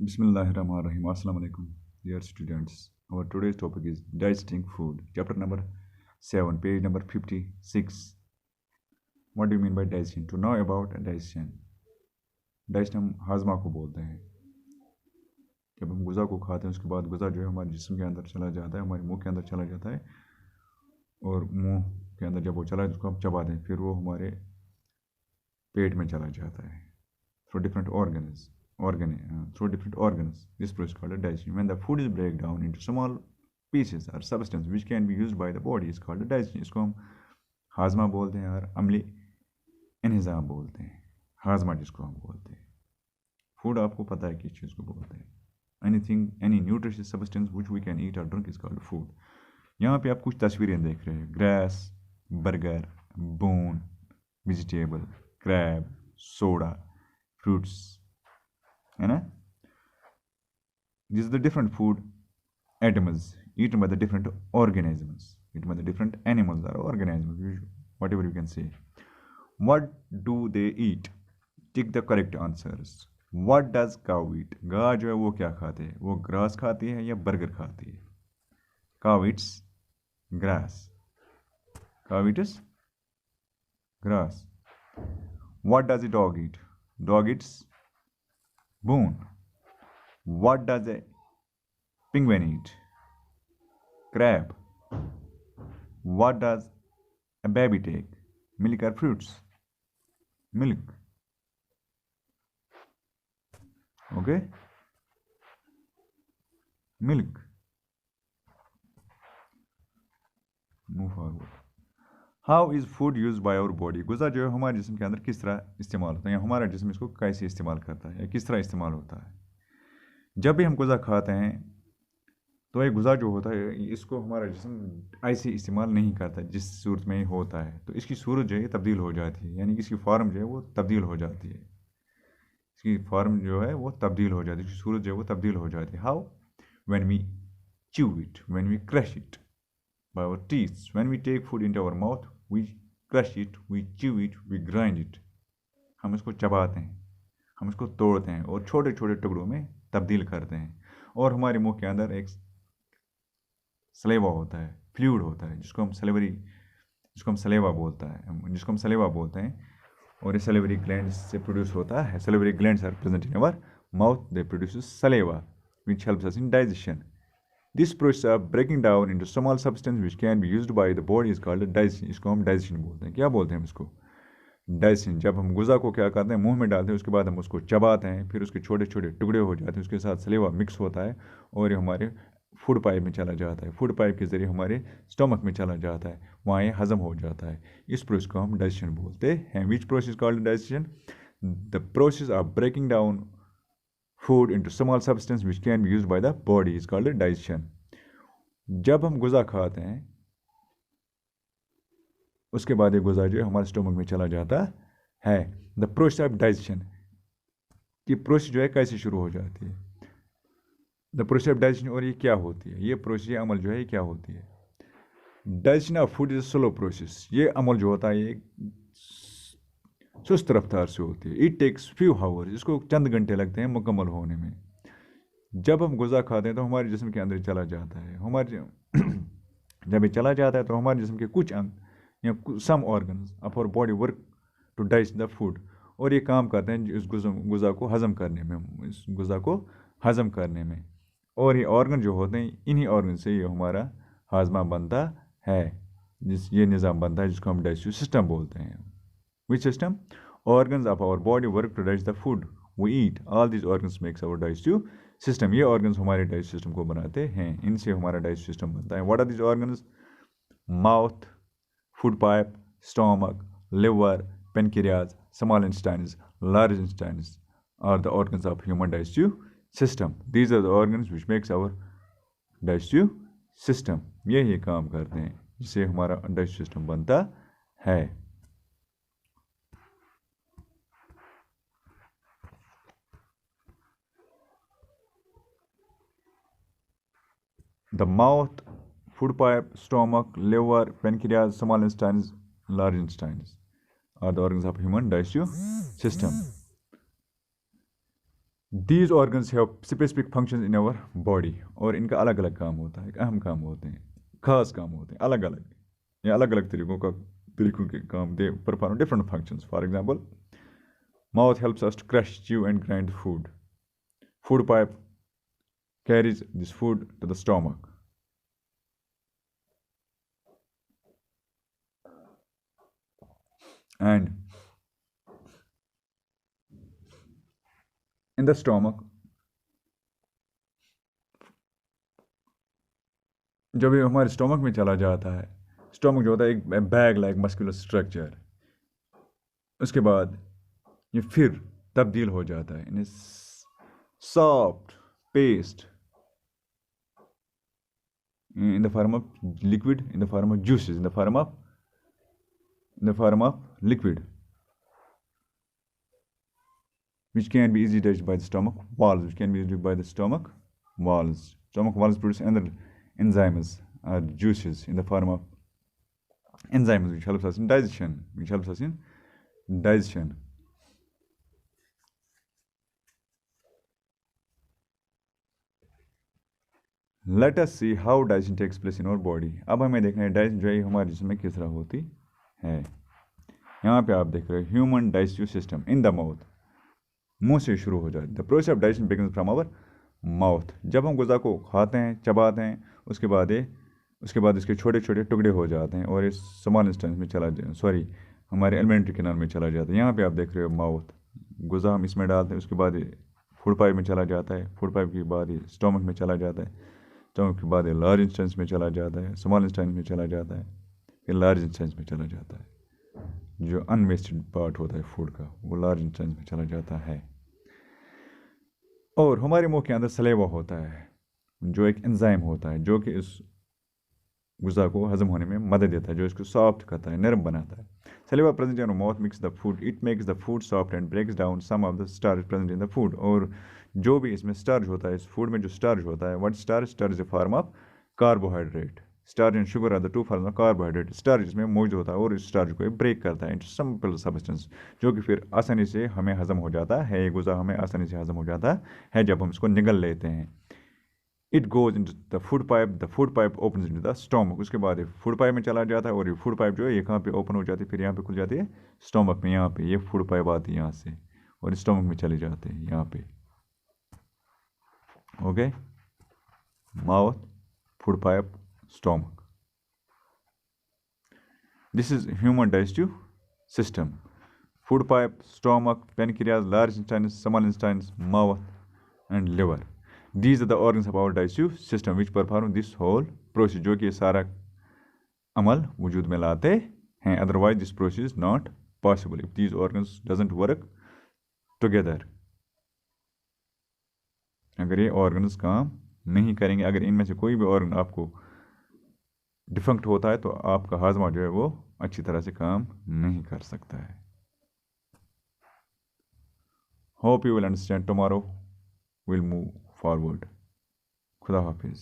Bismillahirrahmanirrahim. Assalamu alaikum, dear students. Our today's topic is digesting food. Chapter number 7, page number 56. What do you mean by digestion? To know about digestion. Digestion हम हाजमा को बोलते हैं। जब हम गुज़ा को खाते हैं उसके बाद गुज़ा जो है हमारे जिस्म के अंदर चला जाता है, हमारे मुंह के अंदर चला जाता है, और मुंह के अंदर जब वो चला है उसको हम चबाते हैं, फिर वो हमारे पेट में चला जाता है। Through different through different organs. This process is called digestion. When the food is break down into small pieces or substance which can be used by the body is called digestion. इसको हम हाजमा बोलते हैं और अमली इन्हिज़ाम बोलते हैं। हाजमा जिसको हम बोलते हैं। फूड आपको पता है किस चीज़ को बोलते हैं। any nutritious substance which we can eat or drink is called food. यहाँ पे आप कुछ तस्वीरें देख रहे हैं। Grass, burger, bone, vegetable, crab, soda, fruits, है ना? These are the different food items eaten by the different organisms, eaten by the different animals or organisms, whatever you can say. What do they eat? Tick the correct answers. What does cow eat? गाय जो है वो क्या खाते हैं? वो grass खाती है या बर्गर खाती है? Cow eats grass. Cow eats grass. What does a dog eat? Dog eats bone. What does a penguin eat? Crab. What does a baby take? Milk or fruits? Milk. Okay? Milk. Move forward. How is food used by our body? गुज़ा जो है हमारे जिस्म के अंदर किस तरह इस्तेमाल होता है, या हमारा जिस्म इसको कैसे इस्तेमाल करता है, या किस तरह इस्तेमाल होता है? जब भी हम गुज़ा खाते हैं तो ये गुज़ा जो होता है इसको हमारा जिस्म ऐसे इस्तेमाल नहीं करता जिस सूरत में होता है, तो इसकी सूरत जो है तब्दील हो जाती है, यानी कि इसकी फॉर्म जो है वो तब्दील हो जाती है। इसकी फॉर्म जो है वो तब्दील हो जाती है, इसकी सूरत जो है वो तब्दील हो जाती है। How? When we chew it, when we crush it by our teeth, when we take food into our mouth, we crush it, we chew it, we grind it. हम इसको चबाते हैं, हम इसको तोड़ते हैं और छोटे छोटे टुकड़ों में तब्दील करते हैं, और हमारे मुंह के अंदर एक सलेवा होता है, फ्लूइड होता है, जिसको हम सलेवा बोलते हैं, और ये सलेवरी ग्लैंड से प्रोड्यूस होता है। Salivary glands are present in our mouth, they produce saliva which helps us in digestion. This process of breaking down into small substance which can be used by the body is called digestion. इसको हम digestion बोलते हैं। क्या बोलते हैं हम इसको? Digestion. जब हम गुज़ा को क्या करते हैं, मुंह में डालते हैं, उसके बाद हम उसको चबाते हैं, फिर उसके छोटे छोटे टुकड़े हो जाते हैं, उसके साथ सलेवा मिक्स होता है और ये हमारे फूड पाइप में चला जाता है। फूड पाइप के ज़रिए हमारे स्टमक में चला जाता है, वहाँ ये हज़म हो जाता है। इस प्रोसेस को हम डाइजेशन बोलते हैं। Which process called digestion? The process of breaking down food into small substance which can be use by the body is called digestion. जब हम गुज़ा खाते हैं उसके बाद ये गुज़ा जो है हमारे स्टमक में चला जाता है। द प्रोसेस ऑफ डाइजेशन, ये प्रोसेस जो है कैसे शुरू हो जाती है? द प्रोसेस ऑफ डाइजेशन, और ये क्या होती है? ये प्रोसेस, ये अमल जो है ये क्या होती है? Digestion of food is slow process. ये अमल जो होता है ये सुस्त रफ्तार से होती है। इट टेक्स फ्यू हावर्स, इसको चंद घंटे लगते हैं मुकम्मल होने में। जब हम गुज़ा खाते हैं तो हमारे जिस्म के अंदर चला जाता है, जब ये चला जाता है तो हमारे जिस्म के कुछ अंग या some organs of our body work to digest the food, और ये काम करते हैं इस गुज़ा को हज़म करने में, और ये ऑर्गन जो होते हैं, इन्हीं ऑर्गन से ये हमारा हाजमा बनता है, ये निज़ाम बनता है जिसको हम डाइजेस्टिव सिस्टम बोलते हैं। Which system? Organs of our body work to digest the food we eat. All this organs makes our digestive system. ये ऑर्गन्स हमारे डाइजेस्टिव सिस्टम को बनाते हैं, इनसे हमारा डाइजेस्टिव सिस्टम बनता है। What are this organs? Mouth, food pipe, stomach, liver, pancreas, small intestines, large intestines are the organs of human digestive system. These are the organs which makes our digestive system. ये काम करते हैं जिससे हमारा digestive system बनता है। The mouth, food pipe, stomach, liver, pancreas, small intestines, large intestines are the organs of human digestive system. These organs have specific functions in our body, और इनका अलग अलग काम होता है, अहम काम होते हैं, खास काम होते हैं, अलग अलग या अलग अलग तरीकों के काम they perform different functions. For example, mouth helps us to crush, chew and grind food. Food pipe carries this food to the stomach. And in the stomach, जब ये हमारे स्टोमक में चला जाता है, स्टोमक जो होता है एक बैग लाइक मस्कुलर स्ट्रक्चर, उसके बाद ये फिर तब्दील हो जाता है in soft paste in the form of liquid, in the form of juices, in the form of liquid, which can be easily digested by the stomach walls, Stomach walls produce another enzymes or juices in the form of enzymes, which helps us in digestion. Let us see how digestion takes place in our body. अब हमें देखना है digestion जो है हमारे जिस्म में किस तरह होती है. यहाँ पे आप देख रहे हो human digestive system in the mouth, मुंह से शुरू हो जाए. The process of digestion begins from our mouth. जब हम गुज़ा को खाते हैं, चबाते हैं, उसके बाद इसके छोटे छोटे टुकड़े हो जाते हैं और इस स्मॉल इंस्टेंस में हमारे एलिमेंट्री कैनाल में चला जाता है. यहाँ पे आप देख रहे हो माउथ, गुज़ा हम इसमें डालते हैं, उसके बाद फूड पाइप में चला जाता है, फूड पाइप के बाद ये स्टोमक में चला जाता है, स्टोमक के बाद ये लार्ज इंस्टेंस में चला जाता है, स्मॉल इंस्टेंस में चला जाता है, फिर लार्ज इंस्टेंस में चला जाता है. जो अनवेस्टेड पार्ट होता है फूड का वो लार्ज इंस्टेंस में चला जाता है. और हमारे मुंह के अंदर सलेवा होता है, जो एक एंजाइम होता है जो कि इस गुज़ा को हजम होने में मदद देता है, जो इसको सॉफ्ट करता है, नरम बनाता है. Saliva present in mouth mix the food, it makes the food soft and breaks down some of the starch present in the food. और जो भी इसमें स्टार्च होता है, इस फूड में जो स्टार्च होता है, what starch is a form of carbohydrate. Starch and sugar are the two form of carbohydrate. Starch इसमें मौजूद होता है और इस स्टार्च को ब्रेक करता है इंटू सिंपल सब्सटेंस, जो कि फिर आसानी से हमें हजम हो जाता है. ये गुज़ा हमें आसानी से हजम हो जाता है जब हम इसको निगल लेते हैं. It goes in the food pipe open in the stomach. उसके बाद ये फूड पाइप में चला जाता है और ये फूड पाइप जो है ये कहाँ पे ओपन हो जाती है, फिर यहाँ पे खुल जाती है स्टोमक में. यहाँ पे ये फूड पाइप आती है यहाँ से और स्टोमक में चले जाते हैं यहाँ पे. Okay, mouth, food pipe, stomach. This is human digestive system. Food pipe, stomach, pancreas, large intestines, small intestines, mouth and liver. These are the organs of our digestive system which perform this whole process, जो कि ये सारा अमल वजूद में लाते हैं. Otherwise this process is not possible if these organs doesn't work together. अगर ये organs काम नहीं करेंगे, अगर इनमें से कोई भी organ आपको डिफेक्ट होता है तो आपका हाजमा जो है वो अच्छी तरह से काम नहीं कर सकता है. Hope you will understand. Tomorrow we'll move forward. खुदा हाफिज.